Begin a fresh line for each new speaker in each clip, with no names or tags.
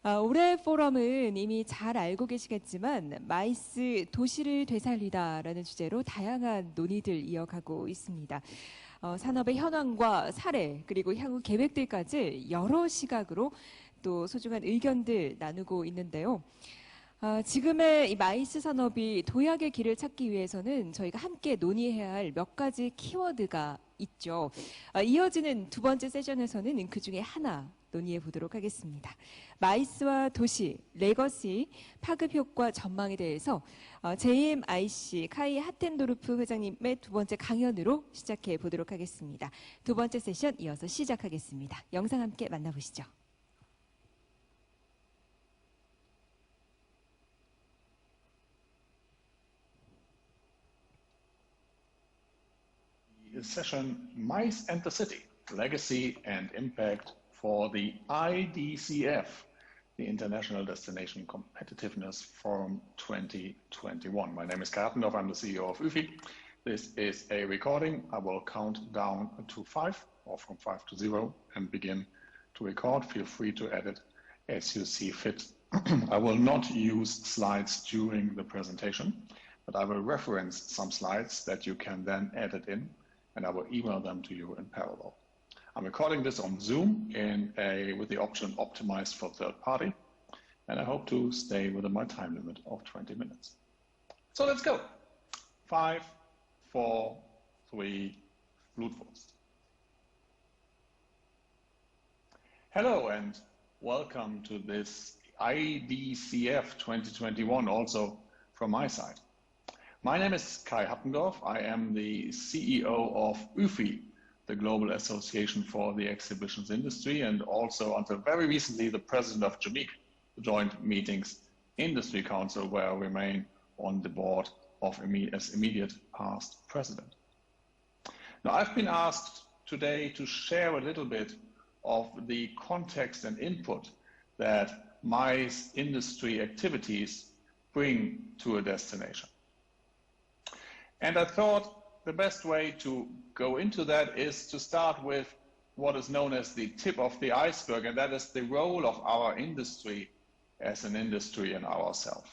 올해 포럼은 이미 잘 알고 계시겠지만 마이스 도시를 되살리다라는 주제로 다양한 논의들 이어가고 있습니다. 산업의 현황과 사례 그리고 향후 계획들까지 여러 시각으로 또 소중한 의견들 나누고 있는데요. 지금의 이 마이스 산업이 도약의 길을 찾기 위해서는 저희가 함께 논의해야 할 몇 가지 키워드가 있죠. 이어지는 두 번째 세션에서는 그 중에 하나 논의해 보도록 하겠습니다. 마이스와 도시, 레거시, 파급 효과 전망에 대해서 JMIC 카이 하텐도르프 회장님의 두 번째 강연으로 시작해 보도록 하겠습니다. 두 번째 세션 이어서 시작하겠습니다. 영상 함께 만나보시죠.
Session Mice and the City, Legacy and Impact for the IDCF, the International Destination Competitiveness Forum 2021. My name is Kai Hattendorf, I'm the CEO of UFI. This is a recording. I will count down to 5 or from 5 to 0 and begin to record. Feel free to edit as you see fit. I will not use slides during the presentation, but I will reference some slides that you can then edit in, and I will email them to you in parallel. I'm recording this on Zoom with the option optimized for third party, and I hope to stay within my time limit of 20 minutes. So let's go. 5, 4, 3, Blutwurst. Hello and welcome to this IDCF 2021, also from my side. My name is Kai Hattendorf. I am the CEO of UFI, the Global Association for the Exhibitions Industry, and also until very recently the president of Jamic, the Joint Meetings Industry Council, where I remain on the board of as immediate past president. Now, I've been asked today to share a little bit of the context and input that MICE industry activities bring to a destination. And I thought the best way to go into that is to start with what is known as the tip of the iceberg, and that is the role of our industry as an industry in ourselves.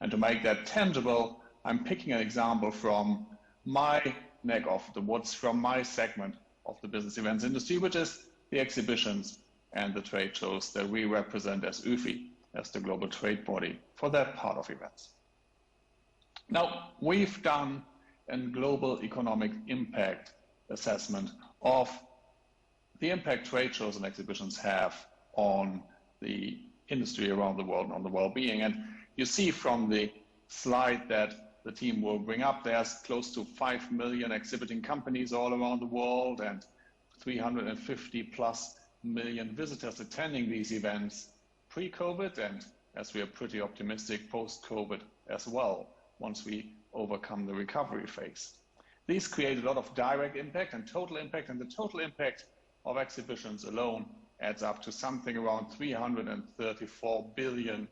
And to make that tangible, I'm picking an example from my neck of the woods, from my segment of the business events industry, which is the exhibitions and the trade shows that we represent as UFI, as the global trade body for that part of events. Now, we've done a global economic impact assessment of the impact trade shows and exhibitions have on the industry around the world and on the well-being. And you see from the slide that the team will bring up, there's close to 5 million exhibiting companies all around the world and 350 plus million visitors attending these events pre-COVID, and as we are pretty optimistic, post-COVID as well, once we overcome the recovery phase. These create a lot of direct impact and the total impact of exhibitions alone adds up to something around $334 billion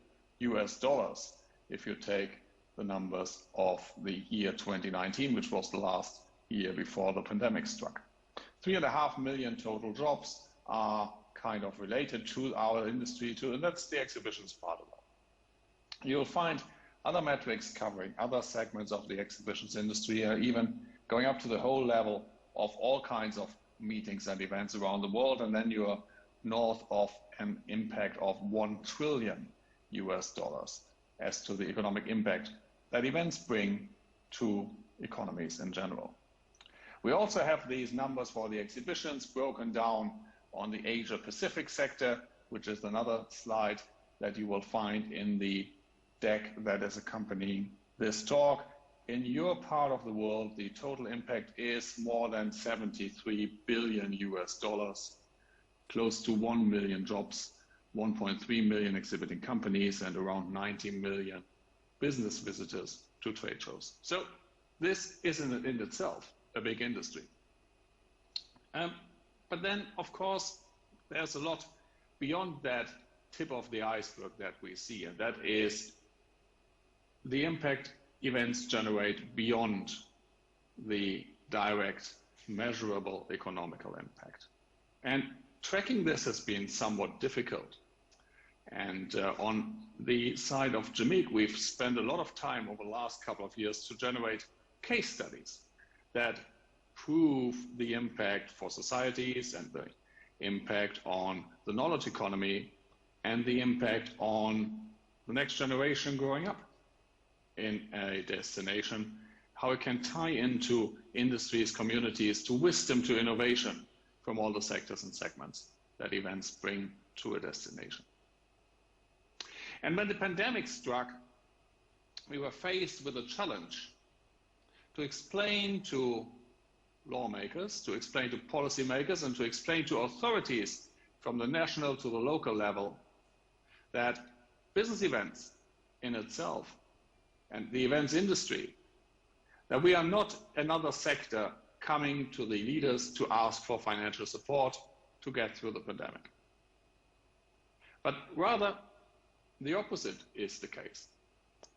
if you take the numbers of the year 2019, which was the last year before the pandemic struck. 3.5 million total jobs are kind of related to our industry too, and that's the exhibitions part of it. You'll find other metrics covering other segments of the exhibitions industry, even going up to the whole level of all kinds of meetings and events around the world, and then you're north of an impact of $1 trillion as to the economic impact that events bring to economies in general. We also have these numbers for the exhibitions broken down on the Asia Pacific sector, which is another slide that you will find in the deck that is accompanying this talk. In your part of the world, the total impact is more than $73 billion, close to 1 million jobs, 1.3 million exhibiting companies, and around 90 million business visitors to trade shows. So this is in itself a big industry. But then, of course, there's a lot beyond that tip of the iceberg that we see, and that is the impact events generate beyond the direct measurable economical impact. And tracking this has been somewhat difficult. And on the side of Jamic, we've spent a lot of time over the last couple of years to generate case studies that prove the impact for societies and the impact on the knowledge economy and the impact on the next generation growing up in a destination, how it can tie into industries, communities, to wisdom, to innovation from all the sectors and segments that events bring to a destination. And when the pandemic struck, we were faced with a challenge to explain to lawmakers, to explain to policymakers, and to explain to authorities from the national to the local level that business events in itself and the events industry, that we are not another sector coming to the leaders to ask for financial support to get through the pandemic. But rather, the opposite is the case.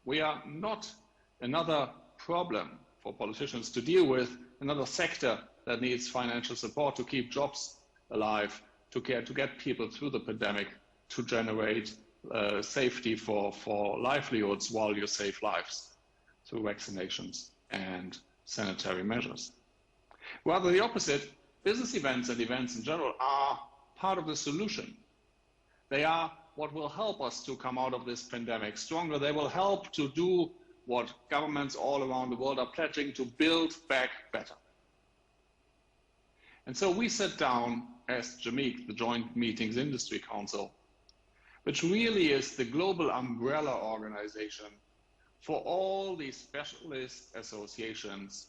We are not another problem for politicians to deal with, another sector that needs financial support to keep jobs alive, to get people through the pandemic, to generate safety for livelihoods while you save lives through vaccinations and sanitary measures. Rather the opposite, business events and events in general are part of the solution. They are what will help us to come out of this pandemic stronger. They will help to do what governments all around the world are pledging, to build back better. And so we sat down as Jamic, the Joint Meetings Industry Council, which really is the global umbrella organization for all these specialist associations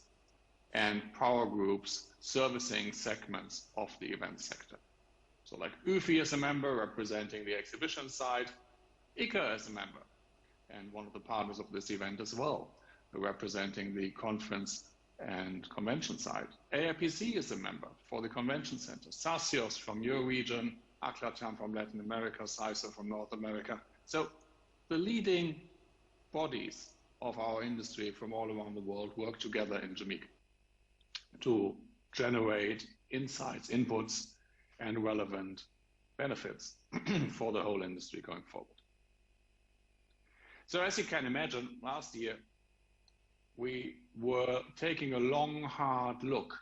and power groups servicing segments of the event sector. So like UFI is a member representing the exhibition side, ICA is a member, and one of the partners of this event as well, representing the conference and convention side. AIPC is a member for the convention center, SACIOS from your region, ACLATAM from Latin America, CISO from North America. So the leading bodies of our industry from all around the world work together in Jamic to generate insights, inputs, and relevant benefits for the whole industry going forward. So as you can imagine, last year, we were taking a long, hard look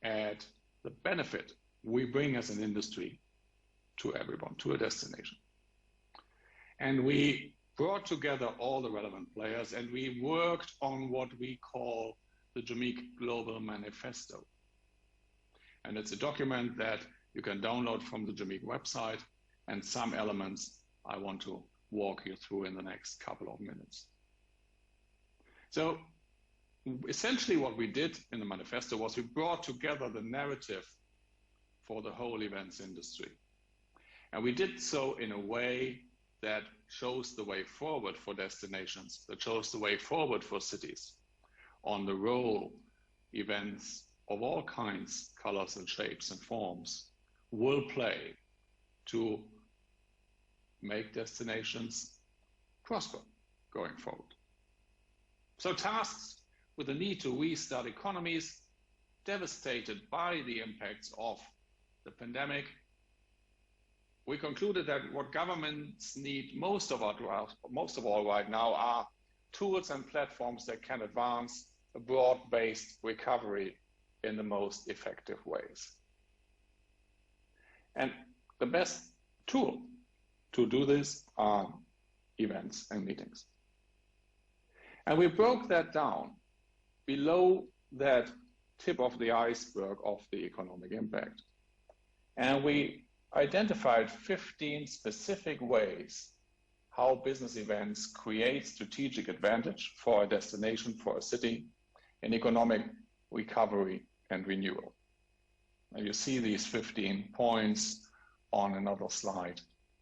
at the benefit we bring as an industry to everyone, to a destination. And we brought together all the relevant players and we worked on what we call the Jamic Global Manifesto. And it's a document that you can download from the Jamic website, and some elements I want to walk you through in the next couple of minutes. So essentially what we did in the manifesto was we brought together the narrative for the whole events industry. And we did so in a way that shows the way forward for destinations, that shows the way forward for cities on the role events of all kinds, colors and shapes and forms will play to make destinations prosper going forward. So tasks with the need to restart economies devastated by the impacts of the pandemic, we concluded that what governments need most of all right now are tools and platforms that can advance a broad-based recovery in the most effective ways. And the best tool to do this are events and meetings. And we broke that down below that tip of the iceberg of the economic impact. And we identified 15 specific ways how business events create strategic advantage for a destination, for a city, in economic recovery and renewal. And you see these 15 points on another slide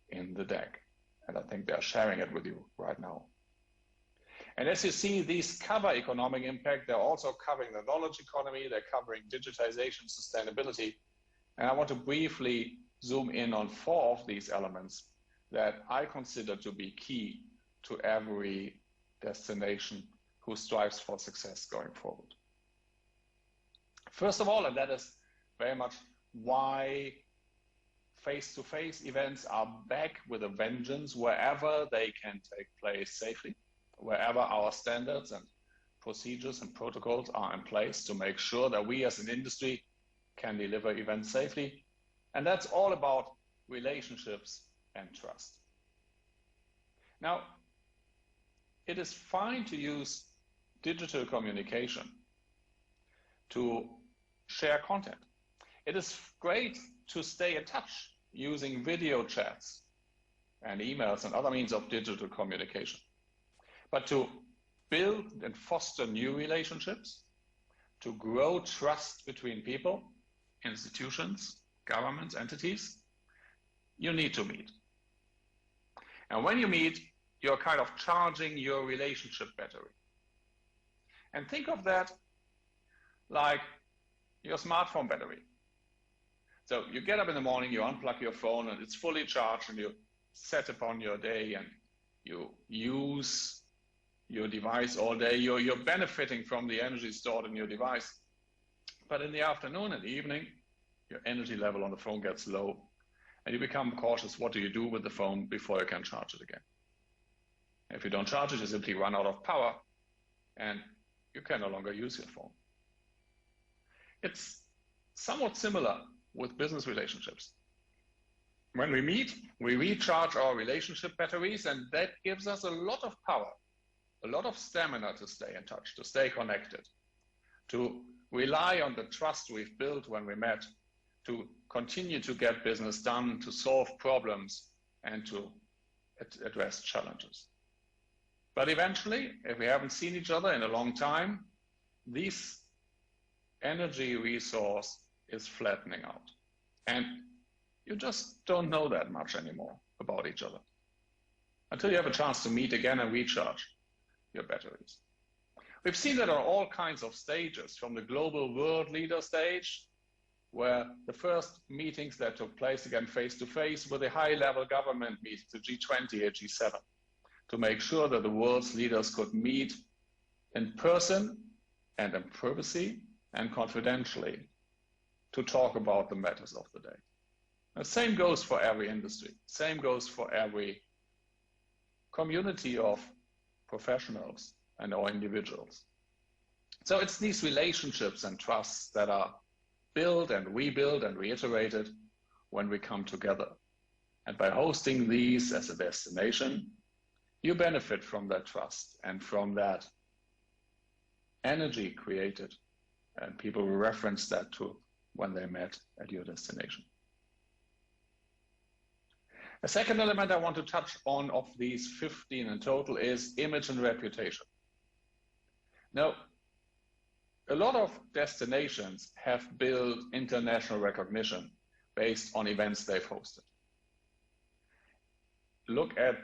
in the deck. And I think they're sharing it with you right now. And as you see, these cover economic impact. They're also covering the knowledge economy. They're covering digitization, sustainability. And I want to briefly zoom in on 4 of these elements that I consider to be key to every destination who strives for success going forward. First of all, and that is very much why Face-to-face events are back with a vengeance wherever they can take place safely, wherever our standards and procedures and protocols are in place to make sure that we as an industry can deliver events safely. And that's all about relationships and trust. Now, it is fine to use digital communication to share content. It is great to stay in touch using video chats and emails and other means of digital communication. But to build and foster new relationships, to grow trust between people, institutions, governments, entities, you need to meet. And when you meet, you're kind of charging your relationship battery. And think of that like your smartphone battery. So you get up in the morning, you unplug your phone, and it's fully charged, and you set upon your day, and you use your device all day. You're benefiting from the energy stored in your device. But in the afternoon and the evening, your energy level on the phone gets low, and you become cautious. What do you do with the phone before you can charge it again? If you don't charge it, you simply run out of power, and you can no longer use your phone. It's somewhat similar with business relationships. When we meet, we recharge our relationship batteries, and that gives us a lot of power, a lot of stamina to stay in touch, to stay connected, to rely on the trust we've built when we met, to continue to get business done, to solve problems, and to address challenges. But eventually, if we haven't seen each other in a long time, this energy resource is flattening out. And you just don't know that much anymore about each other until you have a chance to meet again and recharge your batteries. We've seen that on all kinds of stages, from the global world leader stage, where the first meetings that took place again face-to-face were the high-level government meetings, the G20 or G7, to make sure that the world's leaders could meet in person and in privacy and confidentially to talk about the matters of the day. The same goes for every industry. Same goes for every community of professionals and or individuals. So it's these relationships and trusts that are built and rebuilt and reiterated when we come together. And by hosting these as a destination, you benefit from that trust and from that energy created. And people will reference that to when they met at your destination. A second element I want to touch on of these 15 in total is image and reputation. Now, a lot of destinations have built international recognition based on events they've hosted. Look at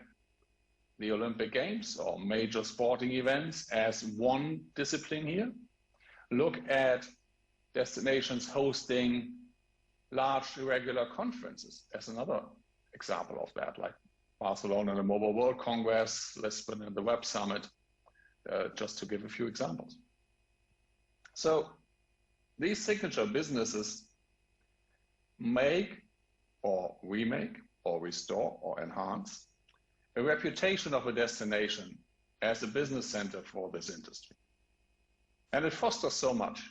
the Olympic Games or major sporting events as one discipline here. Look at destinations hosting large irregular conferences as another example of that, like Barcelona and the Mobile World Congress, Lisbon and the Web Summit, just to give a few examples. So these signature businesses make or remake or restore or enhance a reputation of a destination as a business center for this industry. And it fosters so much: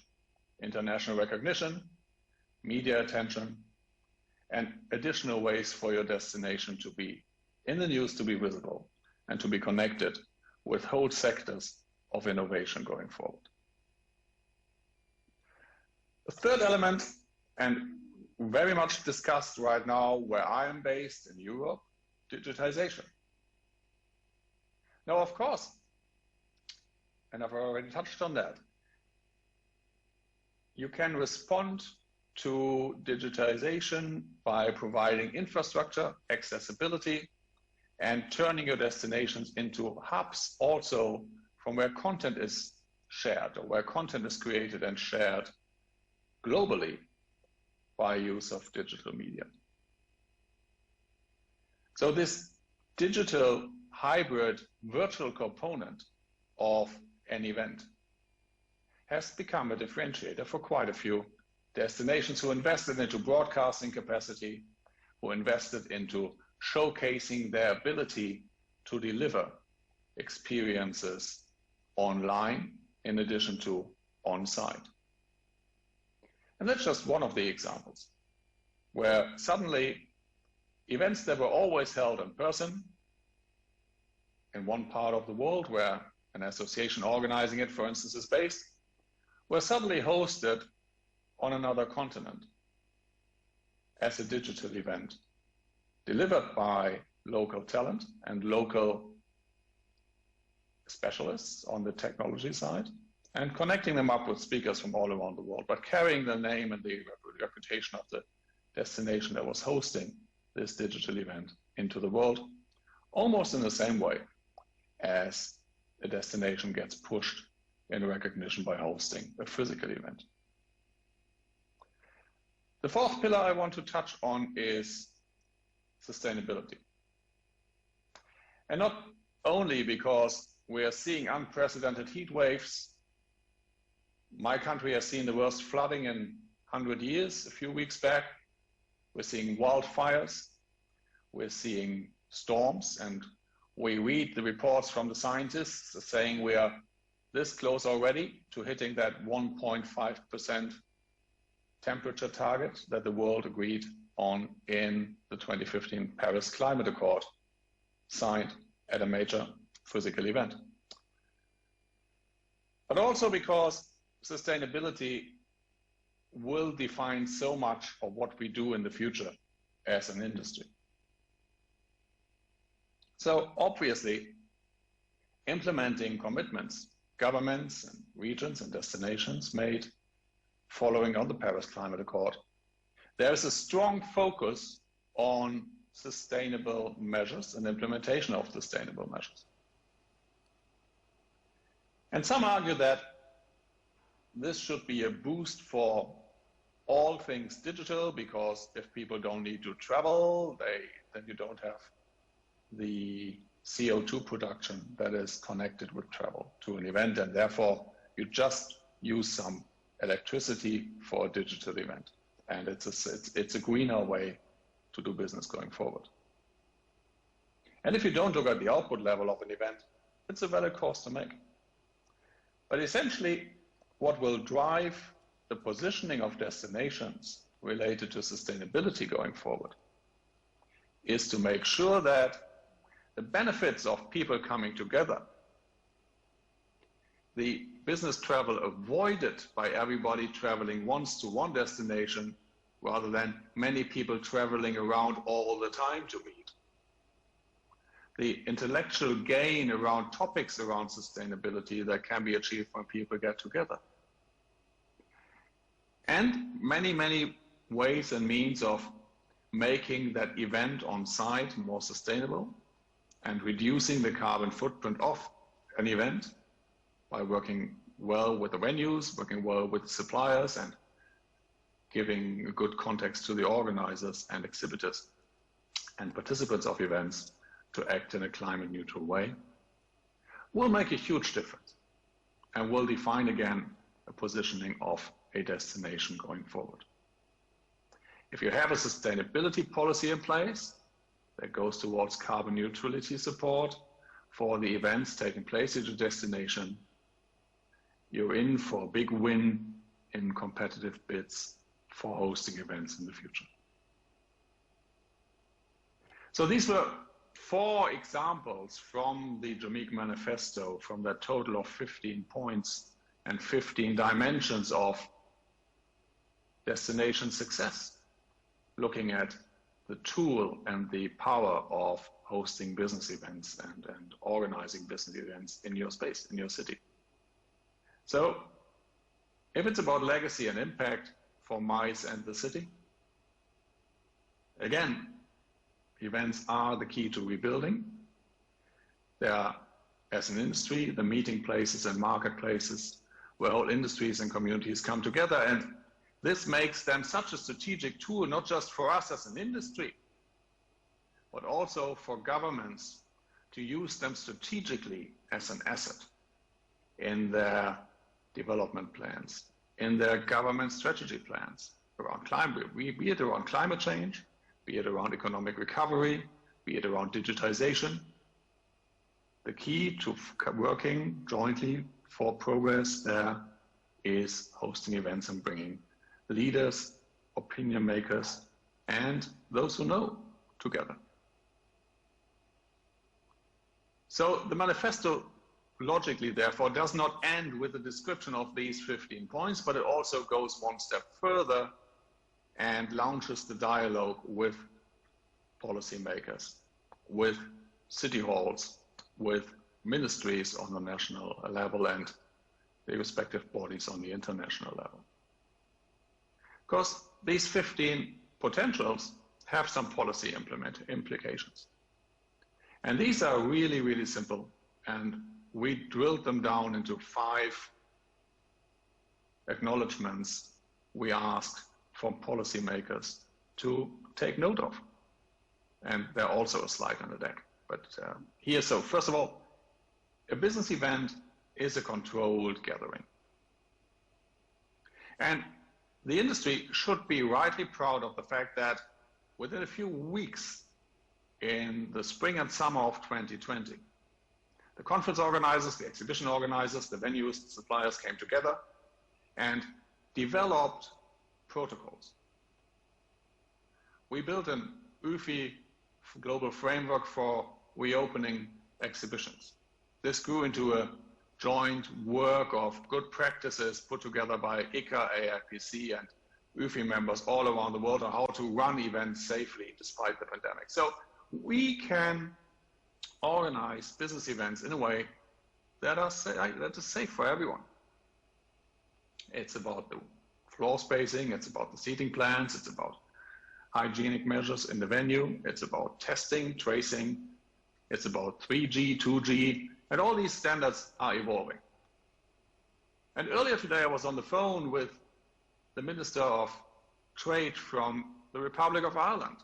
international recognition, media attention, and additional ways for your destination to be in the news, to be visible, and to be connected with whole sectors of innovation going forward. The third element, and very much discussed right now where I am based in Europe, digitization. Now, of course, and I've already touched on that, you can respond to digitization by providing infrastructure, accessibility, and turning your destinations into hubs also from where content is shared or where content is created and shared globally by use of digital media. So this digital hybrid virtual component of an event has become a differentiator for quite a few destinations who invested into broadcasting capacity, who invested into showcasing their ability to deliver experiences online in addition to on-site. And that's just one of the examples where suddenly events that were always held in person in one part of the world where an association organizing it, for instance, is based, were suddenly hosted on another continent as a digital event, delivered by local talent and local specialists on the technology side, and connecting them up with speakers from all around the world, but carrying the name and the reputation of the destination that was hosting this digital event into the world, almost in the same way as a destination gets pushed in recognition by hosting a physical event. The fourth pillar I want to touch on is sustainability. And not only because we are seeing unprecedented heat waves. My country has seen the worst flooding in 100 years a few weeks back. We're seeing wildfires. We're seeing storms. And we read the reports from the scientists saying we are this close already to hitting that 1.5% temperature target that the world agreed on in the 2015 Paris Climate Accord, signed at a major physical event. But also because sustainability will define so much of what we do in the future as an industry. So obviously, implementing commitments governments and regions and destinations made following on the Paris Climate Accord, there is a strong focus on sustainable measures and implementation of sustainable measures. And some argue that this should be a boost for all things digital, because if people don't need to travel, then you don't have the CO2 production that is connected with travel to an event, and therefore you just use some electricity for a digital event. And it's a greener way to do business going forward. And if you don't look at the output level of an event, it's a valid cost to make. But essentially, what will drive the positioning of destinations related to sustainability going forward is to make sure that the benefits of people coming together, the business travel avoided by everybody traveling once to one destination rather than many people traveling around all the time to meet, the intellectual gain around topics around sustainability that can be achieved when people get together, and many, many ways and means of making that event on site more sustainable and reducing the carbon footprint of an event by working well with the venues, working well with suppliers, and giving a good context to the organizers and exhibitors and participants of events to act in a climate neutral way, will make a huge difference and will define again a positioning of a destination going forward. If you have a sustainability policy in place that goes towards carbon neutrality support for the events taking place at your destination, you're in for a big win in competitive bids for hosting events in the future. So these were 4 examples from the Jamic Manifesto, from that total of 15 points and 15 dimensions of destination success, looking at the tool and the power of hosting business events and organizing business events in your space, in your city. So if it's about legacy and impact for MICE and the city, again, events are the key to rebuilding. They are, as an industry, the meeting places and marketplaces where whole industries and communities come together, and this makes them such a strategic tool, not just for us as an industry, but also for governments to use them strategically as an asset in their development plans, in their government strategy plans around climate, be it around climate change, be it around economic recovery, be it around digitization. The key to working jointly for progress there is hosting events and bringing leaders, opinion makers, and those who know together. So the manifesto logically, therefore, does not end with the description of these 15 points, but it also goes one step further and launches the dialogue with policymakers, with city halls, with ministries on the national level and the respective bodies on the international level. Because these 15 potentials have some policy implications. And these are really, really simple. And we drilled them down into 5 acknowledgements we asked from policymakers to take note of. And there's also a slide on the deck. But here, so first of all, a business event is a controlled gathering. And the industry should be rightly proud of the fact that within a few weeks in the spring and summer of 2020, the conference organizers, the exhibition organizers, the venues, the suppliers came together and developed protocols. We built an UFI global framework for reopening exhibitions. This grew into a joint work of good practices put together by ICA, AIPC, and UFI members all around the world on how to run events safely despite the pandemic. So we can organize business events in a way that is safe for everyone. It's about the floor spacing, it's about the seating plans, it's about hygienic measures in the venue, it's about testing, tracing, it's about 3G, 2G, and all these standards are evolving. And earlier today I was on the phone with the Minister of Trade from the Republic of Ireland,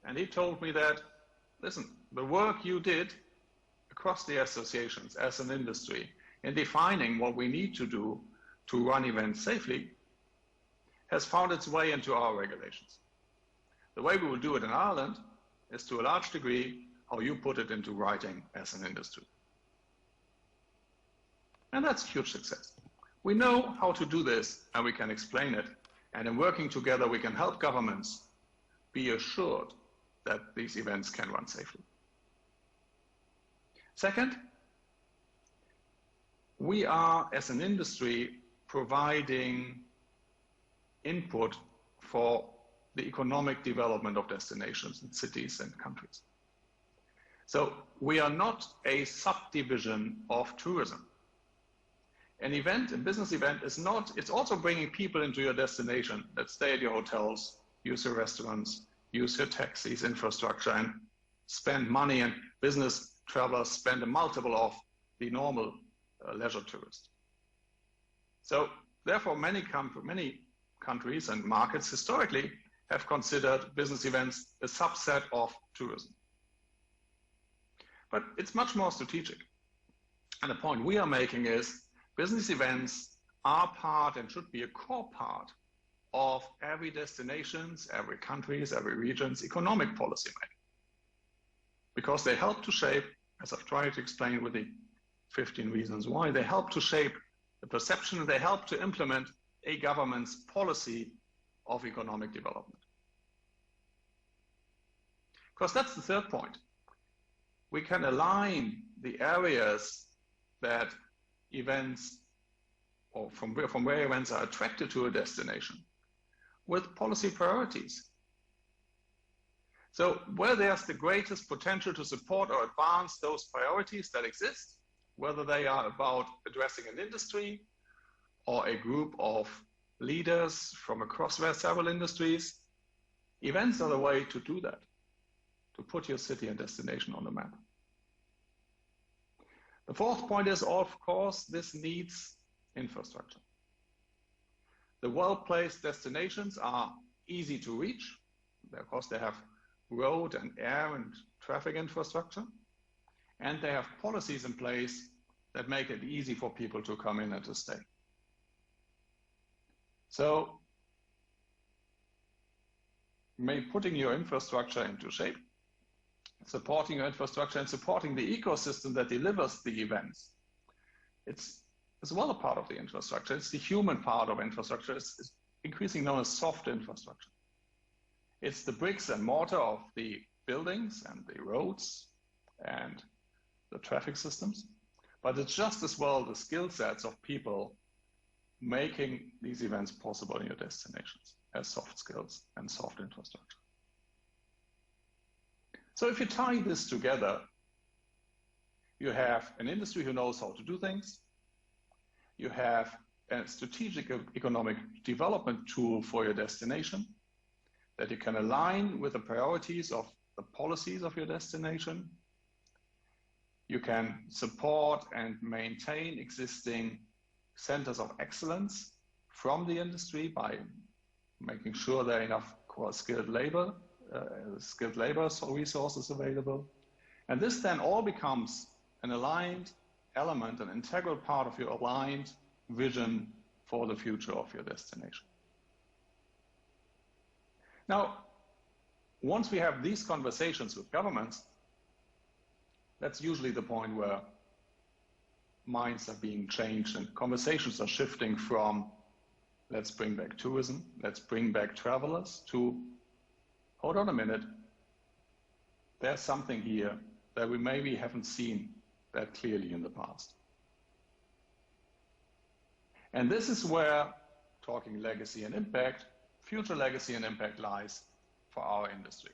and he told me that, listen, the work you did across the associations as an industry in defining what we need to do to run events safely has found its way into our regulations. The way we will do it in Ireland is to a large degree how you put it into writing as an industry. And that's a huge success. We know how to do this and we can explain it. And in working together, we can help governments be assured that these events can run safely. Second, we are, as an industry, providing input for the economic development of destinations and cities and countries. So we are not a subdivision of tourism. An event, a business event is not, it's also bringing people into your destination that stay at your hotels, use your restaurants, use your taxis, infrastructure, and spend money, and business travelers spend a multiple of the normal leisure tourist. So therefore many countries and markets historically have considered business events a subset of tourism. But it's much more strategic. And the point we are making is business events are part and should be a core part of every destination's, every country's, every region's economic policy making. Because they help to shape, as I've tried to explain with the 15 reasons why, they help to shape the perception and they help to implement a government's policy of economic development. Because that's the third point. We can align the areas that events, or from where events are attracted to a destination, with policy priorities. So where there's the greatest potential to support or advance those priorities that exist, whether they are about addressing an industry or a group of leaders from across several industries, events are the way to do that, to put your city and destination on the map. The fourth point is, of course, this needs infrastructure. The well-placed destinations are easy to reach. Of course, they have road and air and traffic infrastructure, and they have policies in place that make it easy for people to come in and to stay. So putting your infrastructure into shape, supporting your infrastructure and supporting the ecosystem that delivers the events. It's as well a part of the infrastructure. It's the human part of infrastructure. It's increasingly known as soft infrastructure. It's the bricks and mortar of the buildings and the roads and the traffic systems, but it's just as well the skill sets of people making these events possible in your destinations as soft skills and soft infrastructure. So if you tie this together, you have an industry who knows how to do things. You have a strategic economic development tool for your destination that you can align with the priorities of the policies of your destination. You can support and maintain existing centers of excellence from the industry by making sure there are enough skilled labor resources available. And this then all becomes an aligned element, an integral part of your aligned vision for the future of your destination. Now, once we have these conversations with governments, that's usually the point where minds are being changed and conversations are shifting from let's bring back tourism, let's bring back travelers, to hold on a minute, there's something here that we maybe haven't seen that clearly in the past. And this is where, talking legacy and impact, future legacy and impact lies for our industry.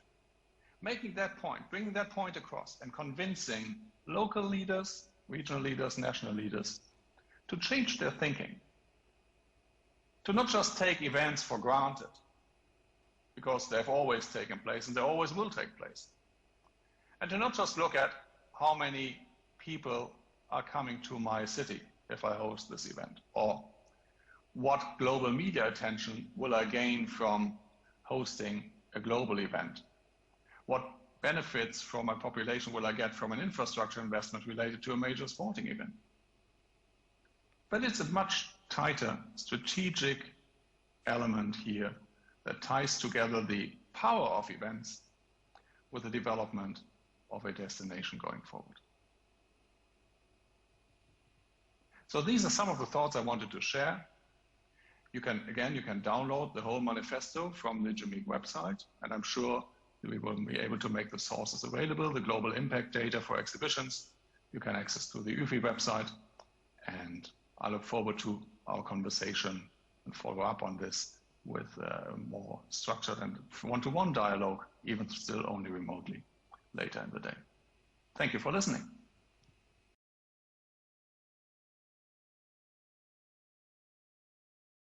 Making that point, bringing that point across and convincing local leaders, regional leaders, national leaders to change their thinking, to not just take events for granted, because they've always taken place and they always will take place, and to not just look at how many people are coming to my city if I host this event, or what global media attention will I gain from hosting a global event? What benefits from my population will I get from an infrastructure investment related to a major sporting event? But it's a much tighter strategic element here that ties together the power of events with the development of a destination going forward. So these are some of the thoughts I wanted to share. You can download the whole manifesto from the Jamic website, and I'm sure we will be able to make the sources available, the global impact data for exhibitions. You can access to the UFI website, and I look forward to our conversation and follow up on this with more structured and one-to-one dialogue, even still only remotely later in the day. Thank you for listening.